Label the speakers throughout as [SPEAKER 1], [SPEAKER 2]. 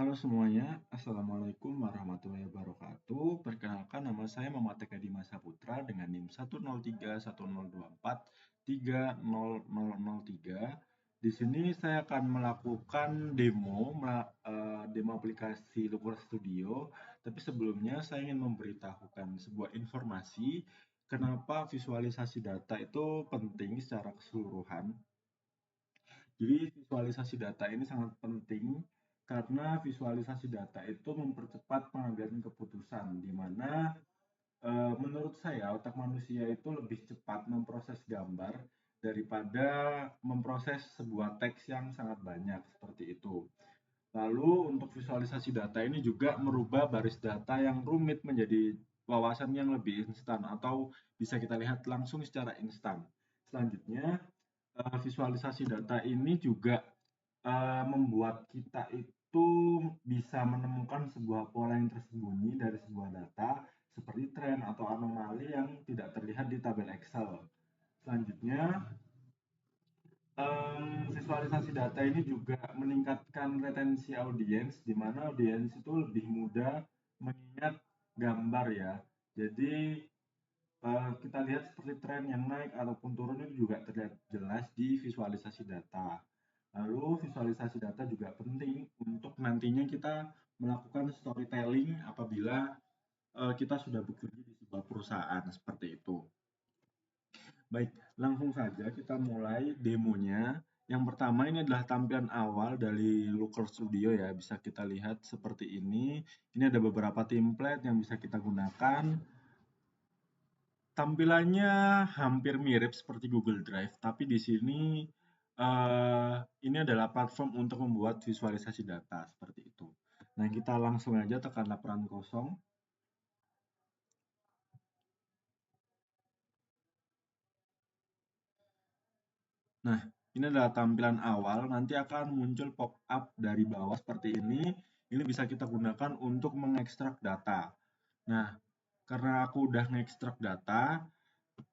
[SPEAKER 1] Halo semuanya, Assalamualaikum warahmatullahi wabarakatuh. Perkenalkan, nama saya Muhammad Eka Dimas Saputra dengan NIM 1031024300003. Di sini saya akan melakukan demo aplikasi Looker Studio. Tapi sebelumnya saya ingin memberitahukan sebuah informasi kenapa visualisasi data itu penting secara keseluruhan. Jadi visualisasi data ini sangat penting karena visualisasi data itu mempercepat pengambilan keputusan, di mana menurut saya otak manusia itu lebih cepat memproses gambar daripada memproses sebuah teks yang sangat banyak seperti itu. Lalu untuk visualisasi data ini juga merubah baris data yang rumit menjadi wawasan yang lebih instan atau bisa kita lihat langsung secara instan. Selanjutnya, visualisasi data ini juga membuat kita itu bisa menemukan sebuah pola yang tersembunyi dari sebuah data seperti tren atau anomali yang tidak terlihat di tabel Excel. Selanjutnya, visualisasi data ini juga meningkatkan retensi audiens, di mana audiens itu lebih mudah mengingat gambar ya. Jadi kita lihat seperti tren yang naik ataupun turun itu juga terlihat jelas di visualisasi data. Lalu visualisasi data juga penting untuk nantinya kita melakukan storytelling apabila kita sudah bekerja di sebuah perusahaan seperti itu. Baik, langsung saja kita mulai demonya. Yang pertama ini adalah tampilan awal dari Looker Studio ya, bisa kita lihat seperti ini. Ini ada beberapa template yang bisa kita gunakan. Tampilannya hampir mirip seperti Google Drive, tapi di sini ini adalah platform untuk membuat visualisasi data seperti itu. Nah, kita langsung aja tekan laporan kosong. Nah, ini adalah tampilan awal, nanti akan muncul pop-up dari bawah seperti ini. Ini bisa kita gunakan untuk mengekstrak data. Nah, karena aku udah ngekstrak data,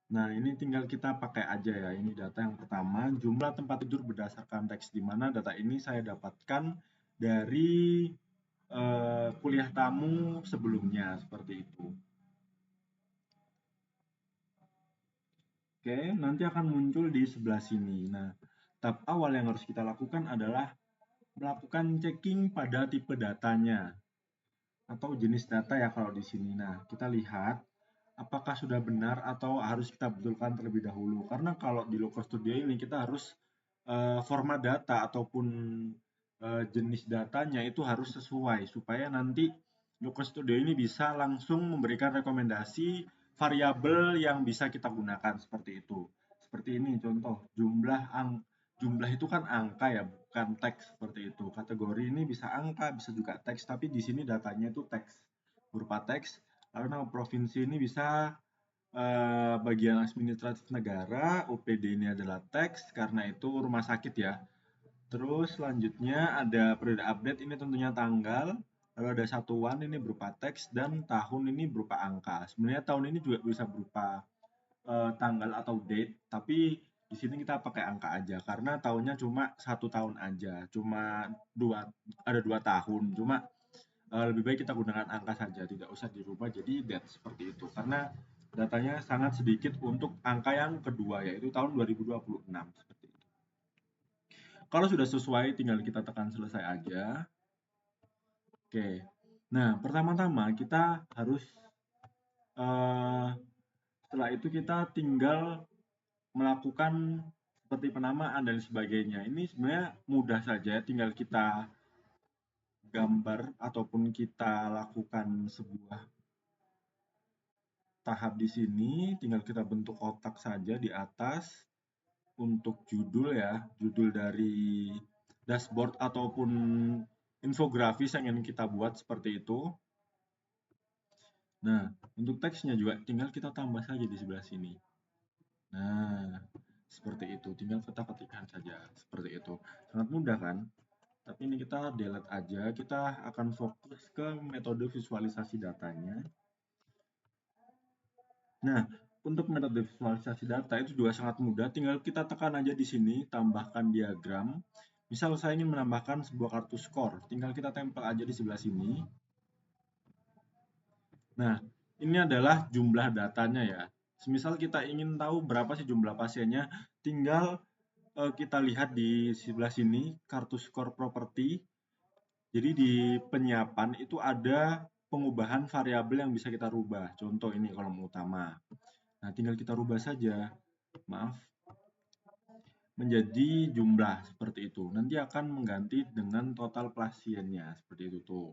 [SPEAKER 1] nah ini tinggal kita pakai aja ya. Ini data yang pertama, jumlah tempat tidur berdasarkan teks, di mana data ini saya dapatkan dari kuliah tamu sebelumnya, seperti itu. Oke, nanti akan muncul di sebelah sini. Nah, tahap awal yang harus kita lakukan adalah melakukan checking pada tipe datanya atau jenis data ya kalau di sini. Nah, kita lihat apakah sudah benar atau harus kita betulkan terlebih dahulu. Karena kalau di Looker Studio ini kita harus format data ataupun jenis datanya itu harus sesuai supaya nanti Looker Studio ini bisa langsung memberikan rekomendasi variabel yang bisa kita gunakan seperti itu. Seperti ini contoh jumlah itu kan angka ya, bukan teks seperti itu. Kategori ini bisa angka, bisa juga teks, tapi di sini datanya itu teks berupa teks. Lalu nama provinsi ini bisa bagian administratif negara, UPD ini adalah teks karena itu rumah sakit ya. Terus selanjutnya ada periode update, ini tentunya tanggal. Lalu ada satuan ini berupa teks dan tahun ini berupa angka. Sebenarnya tahun ini juga bisa berupa tanggal atau date, tapi di sini kita pakai angka aja karena tahunnya cuma 1 tahun aja, cuma ada 2 tahun. Cuma lebih baik kita gunakan angka saja, tidak usah dirubah jadi date seperti itu karena datanya sangat sedikit untuk angka yang kedua yaitu tahun 2026 seperti itu. Kalau sudah sesuai tinggal kita tekan selesai aja. Oke. Nah, pertama-tama kita harus setelah itu kita tinggal melakukan seperti penamaan dan sebagainya. Ini sebenarnya mudah saja, tinggal kita gambar ataupun kita lakukan sebuah tahap di sini, tinggal kita bentuk kotak saja di atas untuk judul ya, judul dari dashboard ataupun infografis yang ingin kita buat seperti itu. Nah, untuk teksnya juga tinggal kita tambah saja di sebelah sini. Nah, seperti itu, tinggal kita ketikkan saja seperti itu. Sangat mudah kan? Tapi ini kita delete aja, kita akan fokus ke metode visualisasi datanya. Nah, untuk metode visualisasi data itu juga sangat mudah, tinggal kita tekan aja di sini, tambahkan diagram. Misal saya ingin menambahkan sebuah kartu skor, tinggal kita tempel aja di sebelah sini. Nah, ini adalah jumlah datanya ya. Semisal kita ingin tahu berapa sih jumlah pasiennya, tinggal kita lihat di sebelah sini kartu skor properti. Jadi di penyiapan itu ada pengubahan variabel yang bisa kita rubah. Contoh ini kolom utama. Nah, tinggal kita rubah saja. Maaf, menjadi jumlah seperti itu. Nanti akan mengganti dengan total pasiennya seperti itu tuh.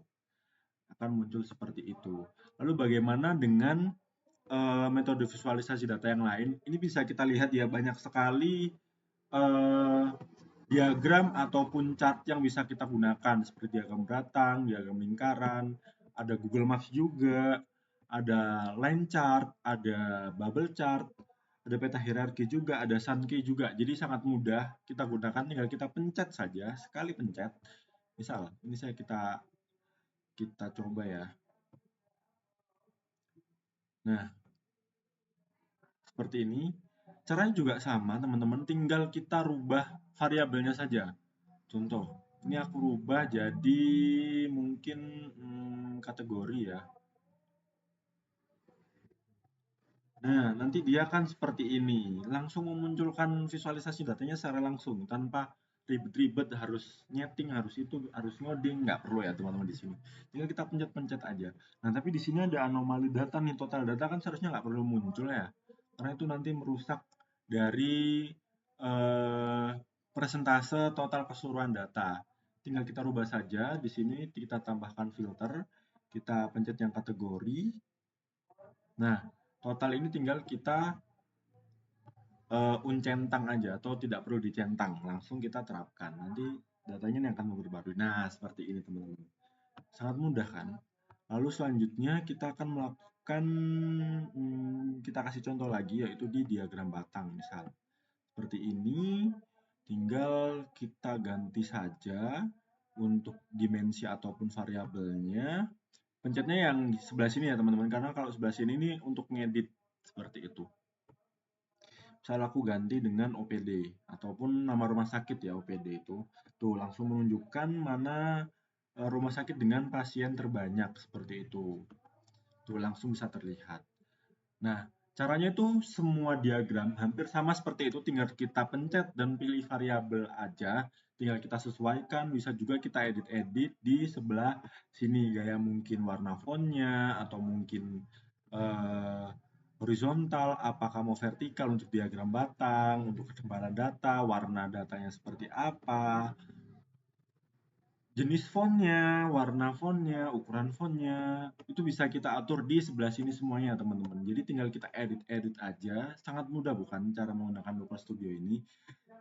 [SPEAKER 1] Akan muncul seperti itu. Lalu bagaimana dengan metode visualisasi data yang lain? Ini bisa kita lihat ya, banyak sekali eh, diagram ataupun chart yang bisa kita gunakan seperti diagram batang, diagram lingkaran, ada Google Maps juga, ada line chart, ada bubble chart, ada peta hierarki juga, ada Sankey juga. Jadi sangat mudah kita gunakan, tinggal kita pencet saja, sekali pencet. Misal, ini kita coba ya. Nah, seperti ini. Caranya juga sama, teman-teman. Tinggal kita rubah variabelnya saja. Contoh, ini aku rubah jadi mungkin kategori ya. Nah, nanti dia kan seperti ini. Langsung memunculkan visualisasi datanya secara langsung tanpa ribet-ribet harus nyeting, harus itu, harus ngoding, nggak perlu ya teman-teman di sini. Tinggal kita pencet-pencet aja. Nah, tapi di sini ada anomali data nih, total data kan seharusnya nggak perlu muncul ya. Karena itu nanti merusak dari eh, persentase total keseluruhan data. Tinggal kita rubah saja, di sini kita tambahkan filter, kita pencet yang kategori. Nah, total ini tinggal kita uncentang aja atau tidak perlu dicentang, langsung kita terapkan. Nanti datanya ini akan berbarui. Nah, seperti ini teman-teman. Sangat mudah kan? Lalu selanjutnya kita akan melakukan, kita kasih contoh lagi yaitu di diagram batang misal. Seperti ini, tinggal kita ganti saja untuk dimensi ataupun variabelnya. Pencetnya yang di sebelah sini ya teman-teman, karena kalau sebelah sini ini untuk ngedit seperti itu. Misal aku ganti dengan OPD ataupun nama rumah sakit ya, OPD itu. Tuh langsung menunjukkan mana rumah sakit dengan pasien terbanyak seperti itu. Tuh langsung bisa terlihat. Nah, caranya itu semua diagram hampir sama seperti itu, tinggal kita pencet dan pilih variabel aja, tinggal kita sesuaikan, bisa juga kita edit-edit di sebelah sini, gaya mungkin warna fontnya, atau mungkin eh, horizontal, apakah mau vertikal untuk diagram batang, untuk ketebalan data, warna datanya seperti apa, jenis fontnya, warna fontnya, ukuran fontnya, itu bisa kita atur di sebelah sini semuanya teman-teman. Jadi tinggal kita edit-edit aja, sangat mudah bukan cara menggunakan Local Studio ini.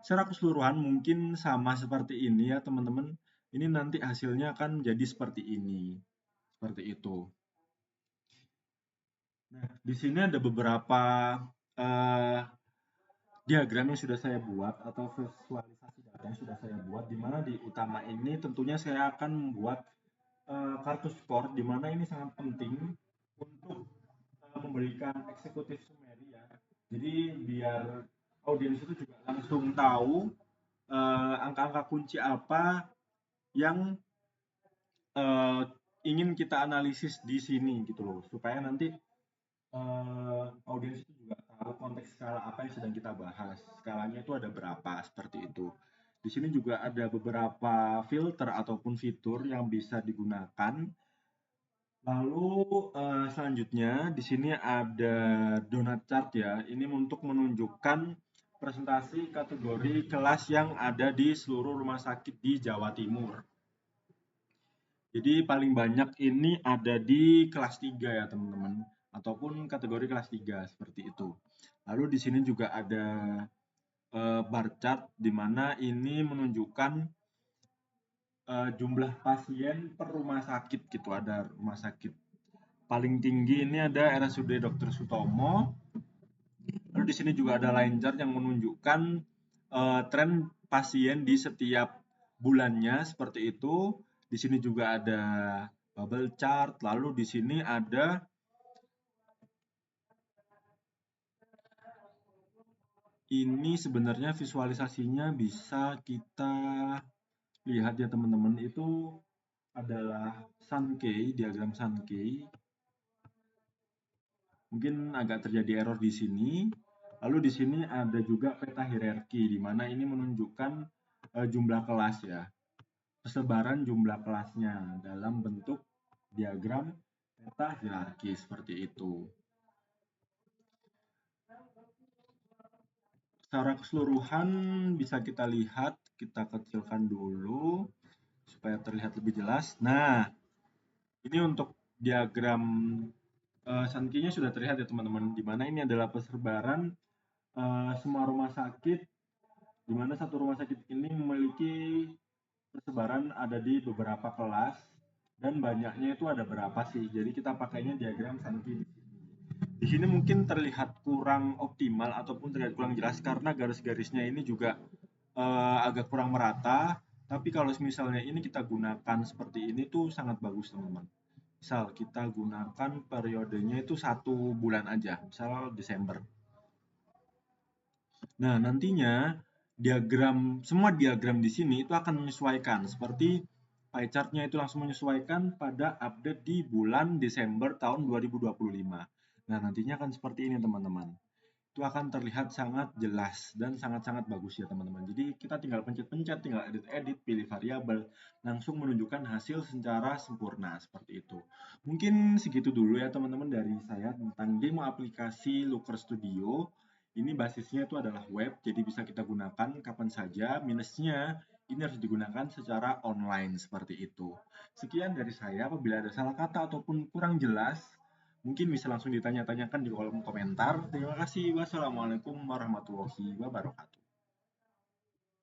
[SPEAKER 1] Secara keseluruhan mungkin sama seperti ini ya teman-teman. Ini nanti hasilnya akan jadi seperti ini, seperti itu. Nah, di sini ada beberapa eh, diagram yang sudah saya buat atau visualisasi data yang sudah saya buat, di mana di utama ini tentunya saya akan membuat kartu skor, di mana ini sangat penting untuk memberikan eksekutif summary ya. Jadi biar audiens itu juga langsung tahu angka-angka kunci apa yang eh, ingin kita analisis di sini gitu loh, supaya nanti audiens itu juga tahu konteks skala apa yang sedang kita bahas. Skalanya itu ada berapa, seperti itu. Di sini juga ada beberapa filter ataupun fitur yang bisa digunakan. Lalu selanjutnya di sini ada donut chart ya. Ini untuk menunjukkan presentasi kategori kelas yang ada di seluruh rumah sakit di Jawa Timur. Jadi paling banyak ini ada di kelas 3 ya teman-teman, ataupun kategori kelas 3 seperti itu. Lalu di sini juga ada bar chart di mana ini menunjukkan jumlah pasien per rumah sakit gitu. Ada rumah sakit paling tinggi ini ada RSUD Dr. Sutomo. Lalu di sini juga ada line chart yang menunjukkan tren pasien di setiap bulannya seperti itu. Di sini juga ada bubble chart. Lalu di sini ada ini sebenarnya visualisasinya bisa kita lihat ya teman-teman, itu adalah Sankey, diagram Sankey. Mungkin agak terjadi error di sini. Lalu di sini ada juga peta hierarki, di mana ini menunjukkan jumlah kelas ya, persebaran jumlah kelasnya dalam bentuk diagram peta hierarki seperti itu. Secara keseluruhan bisa kita lihat, kita kecilkan dulu supaya terlihat lebih jelas. Nah, ini untuk diagram Sankey-nya sudah terlihat ya teman-teman, di mana ini adalah persebaran semua rumah sakit, di mana satu rumah sakit ini memiliki persebaran ada di beberapa kelas, dan banyaknya itu ada berapa sih. Jadi kita pakainya diagram Sankey. Di sini mungkin terlihat kurang optimal ataupun terlihat kurang jelas karena garis-garisnya ini juga agak kurang merata. Tapi kalau misalnya ini kita gunakan seperti ini tuh sangat bagus teman-teman. Misal kita gunakan periodenya itu 1 bulan aja, misal Desember. Nah, nantinya semua diagram di sini itu akan menyesuaikan. Seperti pie chart-nya itu langsung menyesuaikan pada update di bulan Desember tahun 2025. Nah, nantinya akan seperti ini teman-teman. Itu akan terlihat sangat jelas dan sangat-sangat bagus ya teman-teman. Jadi kita tinggal pencet-pencet, tinggal edit-edit, pilih variabel, langsung menunjukkan hasil secara sempurna seperti itu. Mungkin segitu dulu ya teman-teman dari saya tentang demo aplikasi Looker Studio. Ini basisnya itu adalah web, jadi bisa kita gunakan kapan saja. Minusnya ini harus digunakan secara online seperti itu. Sekian dari saya, apabila ada salah kata ataupun kurang jelas, mungkin bisa langsung ditanya-tanyakan di kolom komentar. Terima kasih. Wassalamualaikum warahmatullahi wabarakatuh.